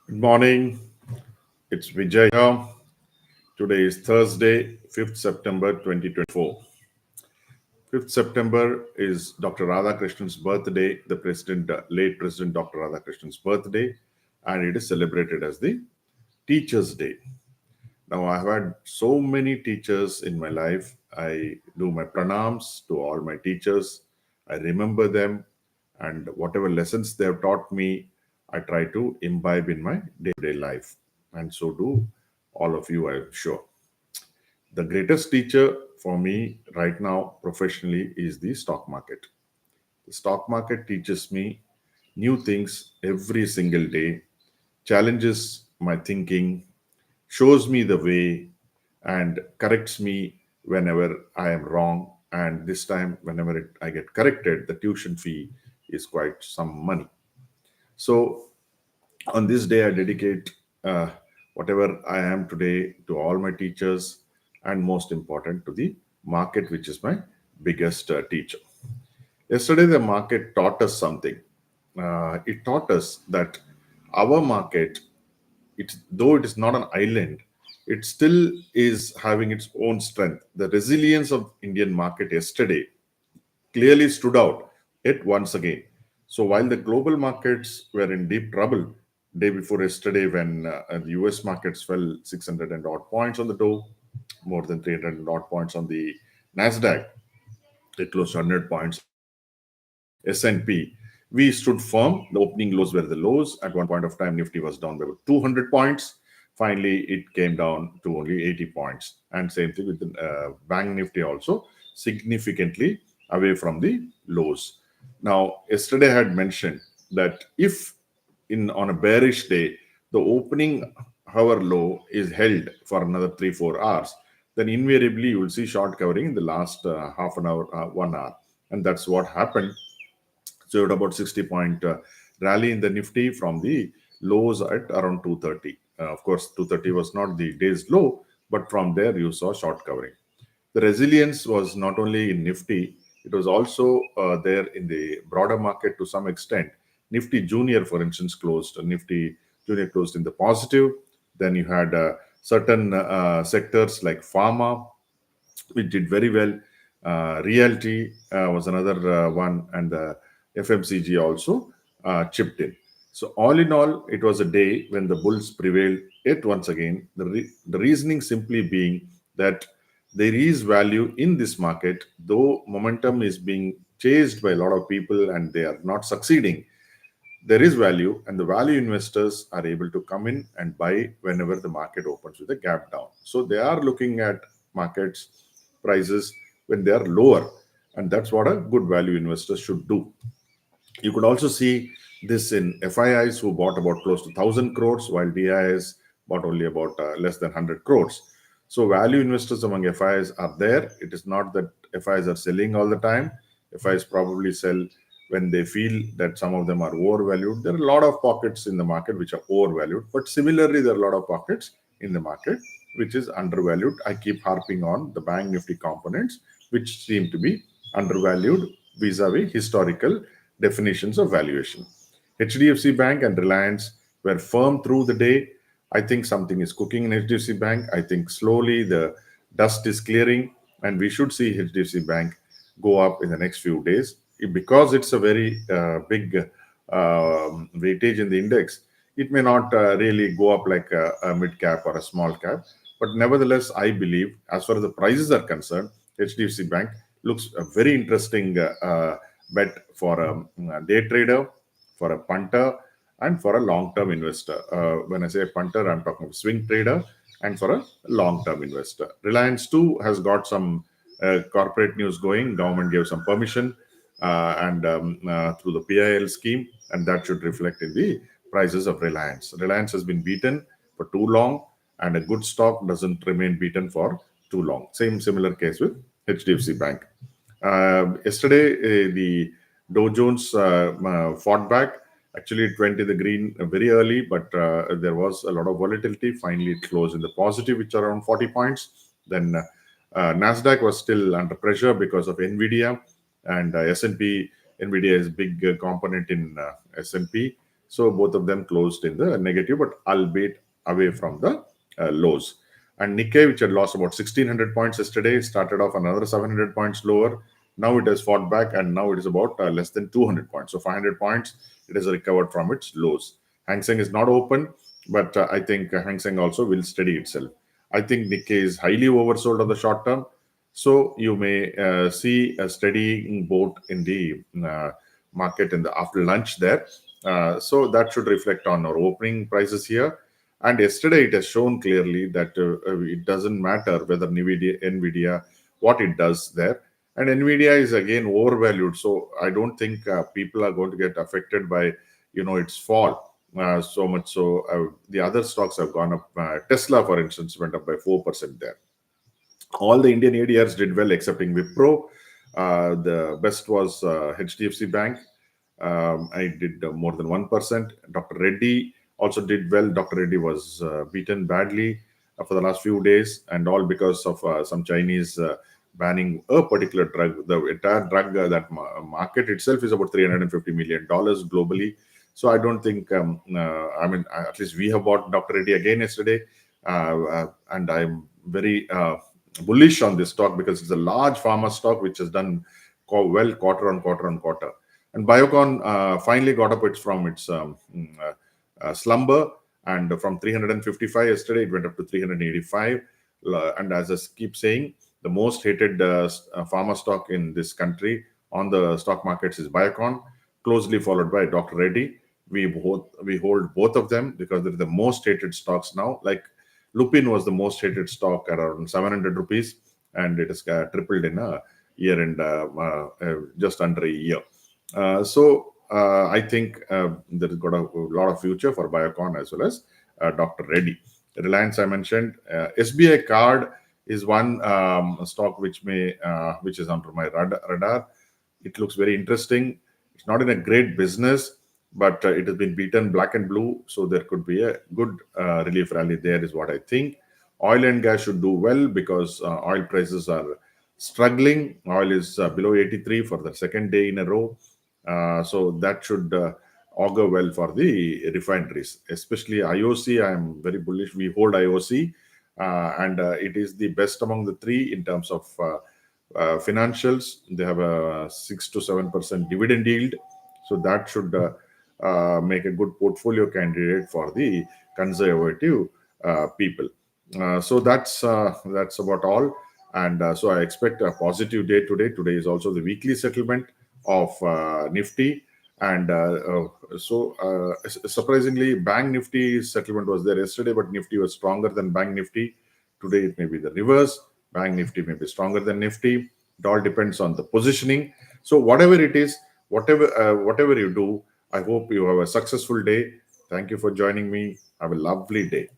Good morning. It's Vijay here. Today is Thursday, 5th September 2024. 5th September is Dr. Radhakrishnan's birthday, the late President Dr. Radhakrishnan's birthday, and it is celebrated as the Teachers' Day. Now, I've had so many teachers in my life. I do my pranams to all my teachers. I remember them, and whatever lessons they have taught me, I try to imbibe in my day to day life. And so do all of you, I'm sure. The greatest teacher for me right now, professionally, is the stock market. The stock market teaches me new things every single day, challenges my thinking, shows me the way, and corrects me whenever I am wrong. And this time, whenever I get corrected, the tuition fee is quite some money. So, on this day, I dedicate whatever I am today to all my teachers, and most important, to the market, which is my biggest teacher. Yesterday, the market taught us something. It taught us that our market, though it is not an island, it still is having its own strength. The resilience of Indian market yesterday clearly stood out yet once again. So while the global markets were in deep trouble day before yesterday, when the US markets fell 600 and odd points on the Dow, more than 300 and odd points on the Nasdaq, they closed 100 points on the S&P. We stood firm. The opening lows were the lows. At one point of time, Nifty was down by about 200 points. Finally, it came down to only 80 points. And same thing with the Bank Nifty also, significantly away from the lows. Now, yesterday I had mentioned that if in on a bearish day, the opening hour low is held for another 3-4 hours, then invariably you will see short covering in the last half an hour, 1 hour. And that's what happened. So you had about 60 point rally in the Nifty from the lows at around 230. Of course, 230 was not the day's low, but from there you saw short covering. The resilience was not only in Nifty, it was also there in the broader market to some extent. Nifty Junior, for instance, closed. Nifty Junior closed in the positive. Then you had certain sectors like pharma, which did very well. Realty was another one, and the FMCG also chipped in. So, all in all, it was a day when the bulls prevailed yet once again. The reasoning simply being that there is value in this market, though momentum is being chased by a lot of people and they are not succeeding. There is value, and the value investors are able to come in and buy whenever the market opens with a gap down. So they are looking at markets prices when they are lower, and that's what a good value investor should do. You could also see this in FIIs who bought about close to 1,000 crores, while DIs bought only about less than 100 crores. So value investors among FIs are there. It is not that FIs are selling all the time. FIs probably sell when they feel that some of them are overvalued. There are a lot of pockets in the market which are overvalued, but similarly, there are a lot of pockets in the market which is undervalued. I keep harping on the bank nifty components, which seem to be undervalued vis-a-vis historical definitions of valuation. HDFC Bank and Reliance were firm through the day. I think something is cooking in HDFC Bank. I think slowly the dust is clearing, and we should see HDFC Bank go up in the next few days. Because it's a very big weightage in the index, it may not really go up like a mid cap or a small cap. But nevertheless, I believe, as far as the prices are concerned, HDFC Bank looks a very interesting bet for a day trader, for a punter, and for a long-term investor. When I say punter, I'm talking of swing trader, and for a long-term investor. Reliance too has got some corporate news going. Government gave some permission and through the PIL scheme, and that should reflect in the prices of Reliance. Reliance has been beaten for too long, and a good stock doesn't remain beaten for too long. Similar case with HDFC Bank. Yesterday, the Dow Jones fought back. Actually, it went in the green very early, but there was a lot of volatility. Finally, it closed in the positive, which are around 40 points. Then Nasdaq was still under pressure because of Nvidia, and S&P. Nvidia is big component in S&P. So both of them closed in the negative, but albeit away from the lows. And Nikkei, which had lost about 1600 points yesterday, started off another 700 points lower. Now it has fought back, and now it is about less than 200 points. So 500 points, it has recovered from its lows. Hang Seng is not open, but I think Hang Seng also will steady itself. I think Nikkei is highly oversold on the short term. So you may see a steadying boat in the market in the after lunch there. So that should reflect on our opening prices here. And yesterday it has shown clearly that it doesn't matter whether Nvidia, what it does there. And Nvidia is again overvalued. So I don't think people are going to get affected by, its fall. So much so the other stocks have gone up. Tesla, for instance, went up by 4% there. All the Indian ADRs did well, excepting Wipro. The best was HDFC Bank. I did more than 1%. Dr. Reddy also did well. Dr. Reddy was beaten badly for the last few days, and all because of some Chinese banning a particular drug. The entire drug, that market itself is about $350 million globally. So I don't think, at least we have bought Dr. Reddy again yesterday, and I'm very bullish on this stock because it's a large pharma stock which has done well quarter on quarter on quarter. And Biocon finally got up from its slumber, and from 355 yesterday, it went up to 385. And as I keep saying, the most hated pharma stock in this country on the stock markets is Biocon, closely followed by Dr. Reddy. We hold both of them because they're the most hated stocks now. Like Lupin was the most hated stock at around 700 rupees, and it has tripled in a year and just under a year. I think there is got a lot of future for Biocon as well as Dr. Reddy. Reliance, I mentioned. SBI Card is one stock which is under my radar. It looks very interesting. It's not in a great business, but it has been beaten black and blue, so there could be a good relief rally there, is what I think. Oil and gas should do well because oil prices are struggling. Oil is below 83 for the second day in a row. So that should augur well for the refineries, especially IOC. I am very bullish. We hold IOC, and it is the best among the three in terms of financials. They have a 6 to 7% dividend yield, so that should make a good portfolio candidate for the conservative people. So that's about all. And so I expect a positive day today. Today is also the weekly settlement of Nifty. And surprisingly, Bank Nifty settlement was there yesterday, but Nifty was stronger than Bank Nifty. Today it may be the reverse. Bank Nifty may be stronger than Nifty. It all depends on the positioning. So whatever it is, whatever you do, I hope you have a successful day. Thank you for joining me. Have a lovely day.